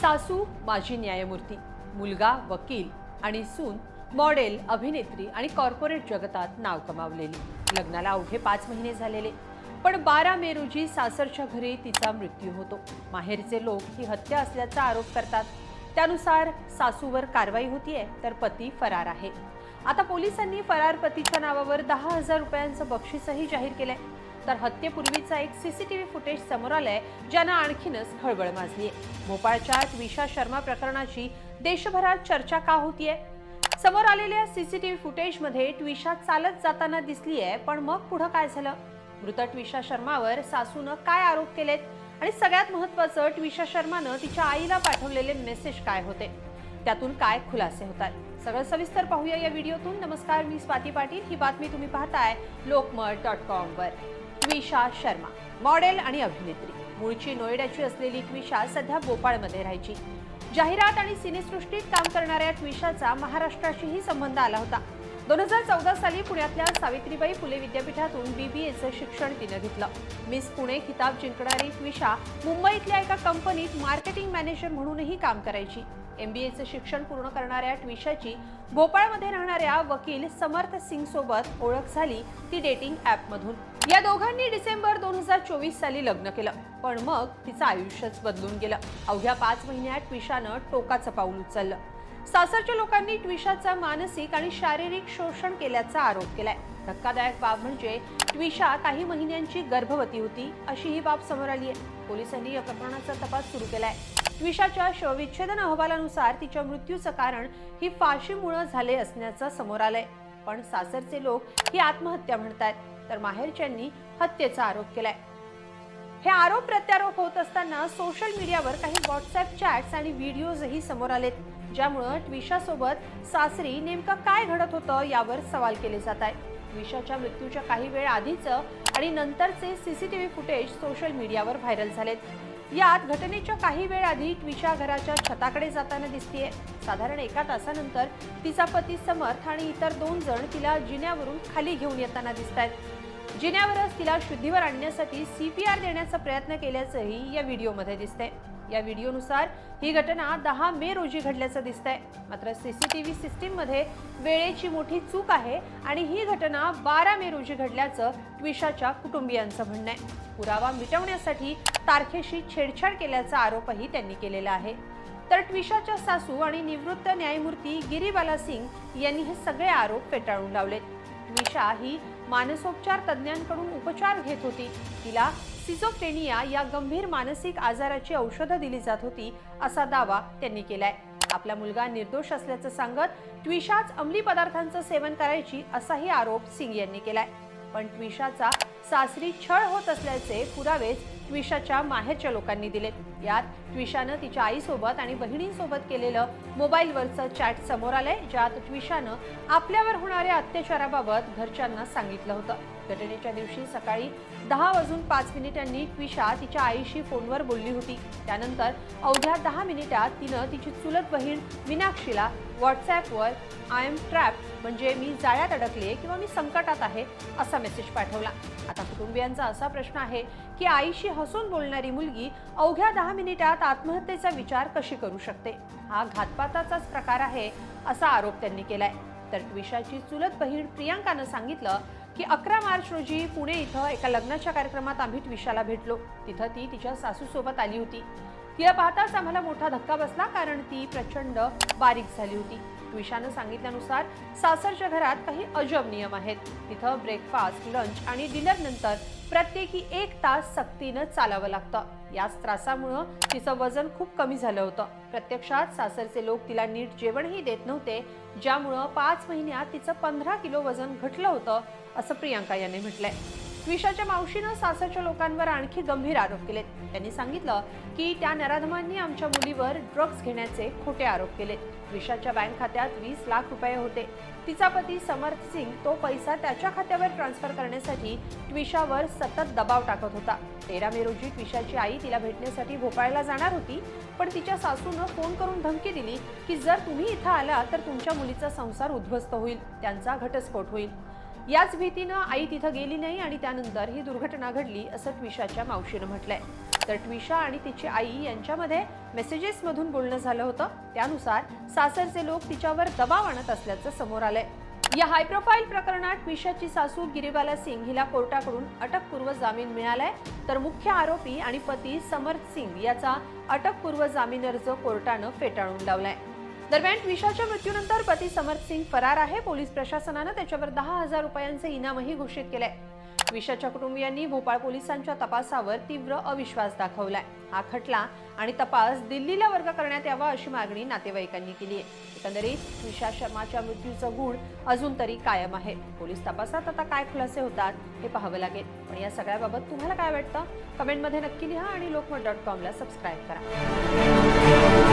सासू माझी न्यायमूर्ती, मुलगा वकील आणि सून मॉडेल, अभिनेत्री आणि कॉर्पोरेट जगतात नाव कमावलेली. लग्नाला अवघे 5 महिने झालेले, पण 12 मे रोजी सासरच्या घरी तिचा मृत्यू होतो. माहेरचे लोक ही हत्या असल्याचा आरोप करतात. त्यानुसार सासूवर कारवाई होतीये, तर पती फरार आहे. आता पोलिसांनी फरार पतीच्या नावावर 10,000 रुपयांचं बक्षीसही जाहीर केलंय. तर हत्येपूर्वीचा एक सीसीटीव्ही फुटेज समोर आलंय, ज्यानं आणखीनच खळबळ माजलीय. भोपाळच्या ट्विशा शर्मा प्रकरणाची देशभरात चर्चा का होतीये? समोर आलेल्या सीसीटीव्ही फुटेजमध्ये ट्विशा चालत जाताना दिसलीये, पण मग पुढे काय झालं? मृत ट्विशा शर्मावर सासूनं काय आरोप केलेत? आणि सगळ्यात महत्त्वाचं, ट्विशा शर्मानं तिच्या आईला पाठवलेले मेसेज काय होते? त्यातून काय खुलासे होतात? सगळं सविस्तर पाहूया या व्हिडिओतून. नमस्कार, मी स्वाती पाटील. ही बातमी तुम्ही पाहताय lokmat.com वर. ट्विशा शर्मा मॉडेल आणि अभिनेत्री. मूळची नोएडाची असलेली ट्विशा सध्या भोपाळमध्ये राहायची. जाहिरात आणि सिनेसृष्टीत काम करणाऱ्या ट्विशाचा महाराष्ट्राशीही संबंध आला होता. 2014 साली पुण्यातल्या सावित्रीबाई फुले विद्यापीठातून BBAचं शिक्षण तिनं घेतलं. मिस पुणे खिताब जिंकणारी ट्विशा मुंबईतल्या एका कंपनीत मार्केटिंग मॅनेजर म्हणूनही काम करायची. MBAचं शिक्षण पूर्ण करणाऱ्या ट्विशाची भोपाळमध्ये राहणाऱ्या वकील समर्थ सिंग सोबत ओळख झाली, ती डेटिंग ॲपमधून. या दोघांनी डिसेंबर 2024 साली लग्न केलं, पण मग तिचं आयुष्यच बदलून गेलं. अवघ्या 5 महिन्यात ट्विशानं टोकाचं पाऊल उचललं. सासरच्या लोकांनी ट्विशाचा मानसिक आणि शारीरिक शोषण केल्याचा आरोप केलाय. धक्कादायक बाब म्हणजे ट्विशा काही महिन्यांची गर्भवती होती, अशी ही बाब समोर आली आहे. पोलिसांनी या प्रकरणाचा तपास सुरू केलाय. ट्विशाच्या शवविच्छेदन अहवालानुसार तिच्या मृत्यूचं कारण ही फाशीमुळे झाले असण्याचं समोर आलंय. पण सासरचे लोक ही आत्महत्या म्हणतात, तर माहेरच्यांनी हत्येचा आरोप केलाय. हे आरोप प्रत्यारोप होत असताना सोशल मीडियावर काही व्हॉट्सअप चॅट्स आणि व्हिडिओजही समोर आलेत, ज्यामुळे ट्विशासोबत सासरी नेमकं काय घडत होतं यावर सवाल केले जात आहेत. ट्विशाच्या मृत्यूच्या काही वेळ आधीचं आणि नंतरचे सीसीटीव्ही फुटेज सोशल मीडियावर व्हायरल झालेत. यात घटनेच्या काही वेळ आधी ट्विशा घराच्या छताकडे जाताना दिसतेय. साधारण 1 तासानंतर तिचा पती समर्थ आणि इतर 2 जण तिला जिन्यावरून खाली घेऊन येताना दिसतायत. जिन्यावरच तिला शुद्धीवर आणण्यासाठी CPR देण्याचा प्रयत्न केल्याचंही या व्हिडिओमध्ये दिसतंय. या व्हिडिओनुसार ही घटना 10 मे रोजी घडल्याचं दिसतंय. मात्र सीसीटीव्ही सिस्टीममध्ये वेळेची मोठी चूक आहे आणि ही घटना 12 मे रोजी घडल्याचं ट्विशाच्या कुटुंबियांचं म्हणणं आहे. पुरावा मिटवण्यासाठी तारखेशी छेडछाड केल्याचा आरोपही त्यांनी केलेला आहे. तर ट्विशाच्या सासू आणि निवृत्त न्यायमूर्ती गिरीबाला सिंग यांनी हे सगळे आरोप फेटाळून लावलेत. ट्विशा ही मानसोपचार तज्ज्ञांकडून उपचार घेत होती. तिला सिझोफ्रेनिया या गंभीर मानसिक आजाराची औषधं दिली जात होती, असा दावा त्यांनी केलाय. आपला मुलगा निर्दोष असल्याचं सांगत ट्विशाच अंमली पदार्थांचं सेवन करायची, असाही आरोप सिंग यांनी केलाय. पण ट्विशाचा सासरी छळ होत असल्याचे पुरावेच ट्विशाच्या माहेरच्या लोकांनी दिलेत. यात ट्विशानं तिच्या आईसोबत आणि बहिणींसोबत केलेलं मोबाईलवरचं चॅट समोर आलंय, ज्यात ट्विशानं आपल्यावर होणाऱ्या अत्याचाराबाबत घरच्यांना सांगितलं होतं. घटनेच्या दिवशी सकाळी 10:05 ट्विशा तिच्या आईशी फोनवर बोलली होती. त्यानंतर अवघ्या 10 मिनिटात तिनं तिची चुलत बहीण मीनाक्षीला व्हॉट्सॲपवर "आय एम ट्रॅप्ड" म्हणजे मी जाळ्यात अडकले किंवा मी संकटात आहे, असा मेसेज पाठवला. आता कुटुंबियांचा असा प्रश्न आहे की आईशी हसून बोलणारी मुलगी अवघ्या 10 मिनिटात आत्महत्येचा विचार कशी करू शकते? हा घातपाताचाच प्रकार आहे, असा आरोप त्यांनी केलाय. तर ट्विशाची चुलत बहीण प्रियांकानं सांगितलं की 11 मार्च रोजी पुणे इथं एका लग्नाच्या कार्यक्रमात आम्ही ट्विशाला भेटलो. तिथं ती तिच्या सासूसोबत आली होती. तिला पाहताच आम्हाला मोठा धक्का बसला, कारण ती प्रचंड बारीक झाली होती. ट्विशानं सांगितल्यानुसार सासरच्या घरात काही अजब नियम आहेत. तिथं ब्रेकफास्ट, लंच आणि डिनर नंतर प्रत्येकी 1 तास सक्तीनं चालावं लागतं. याच त्रासामुळं तिचं वजन खूप कमी झालं होतं. प्रत्यक्षात सासरचे लोक तिला नीट जेवणही देत नव्हते, ज्यामुळं 5 महिन्यात तिचं 15 किलो वजन घटलं होतं, असं प्रियांका यांनी म्हटलंय. ट्विशाच्या मावशीनं सासरच्या लोकांवर आणखी गंभीर आरोप केलेत. त्यांनी सांगितलं की त्या नराधमांनी आमच्या मुलीवर ड्रग्ज घेण्याचे खोटे आरोप केलेत. ट्विशाच्या बँक खात्यात 20 लाख रुपये होते. तिचा पती समर्थ सिंग तो पैसा त्याच्या खात्यावर ट्रान्सफर करण्यासाठी ट्विशावर सतत दबाव टाकत होता. 13 मे रोजी ट्विशाची आई तिला भेटण्यासाठी भोपाळला जाणार होती, पण तिच्या सासूनं फोन करून धमकी दिली की जर तुम्ही इथं आला तर तुमच्या मुलीचा संसार उद्ध्वस्त होईल, त्यांचा घटस्फोट होईल. याच भीतीनं आई तिथं गेली नाही आणि त्यानंतर ही दुर्घटना घडली, असं ट्विशाच्या मावशीनं म्हटलंय. तर ट्विशा आणि तिची आई यांच्यामध्ये मेसेजेसमधून बोलणं झालं होतं. त्यानुसार सासरचे लोक तिच्यावर दबाव आणत असल्याचं समोर आलंय. या हाय प्रोफाईल प्रकरणात ट्विशाची सासू गिरीबाला सिंग हिला कोर्टाकडून अटकपूर्व जामीन मिळालाय, तर मुख्य आरोपी आणि पती समर्थ सिंग याचा अटकपूर्व जामीन अर्ज कोर्टानं फेटाळून लावलाय. दरम्यान ट्विशाच्या मृत्यूनंतर पती समर्थ सिंग फरार आहे. पोलीस प्रशासनानं त्याच्यावर 10,000 रुपयांचे इनामही घोषित केलंय. ट्विशाच्या कुटुंबियांनी भोपाळ पोलिसांच्या तपासावर तीव्र अविश्वास दाखवलाय. हा खटला आणि तपास दिल्लीला वर्ग करण्यात यावा अशी मागणी नातेवाईकांनी केली आहे. एकंदरीत ट्विशा शर्माच्या मृत्यूचं गूढ अजून तरी कायम आहे. पोलीस तपासात आता काय खुलासे होतात हे पाहावं लागेल. पण या सगळ्याबाबत तुम्हाला काय वाटतं? कमेंटमध्ये नक्की लिहा आणि lokmat.com ला सबस्क्राईब करा.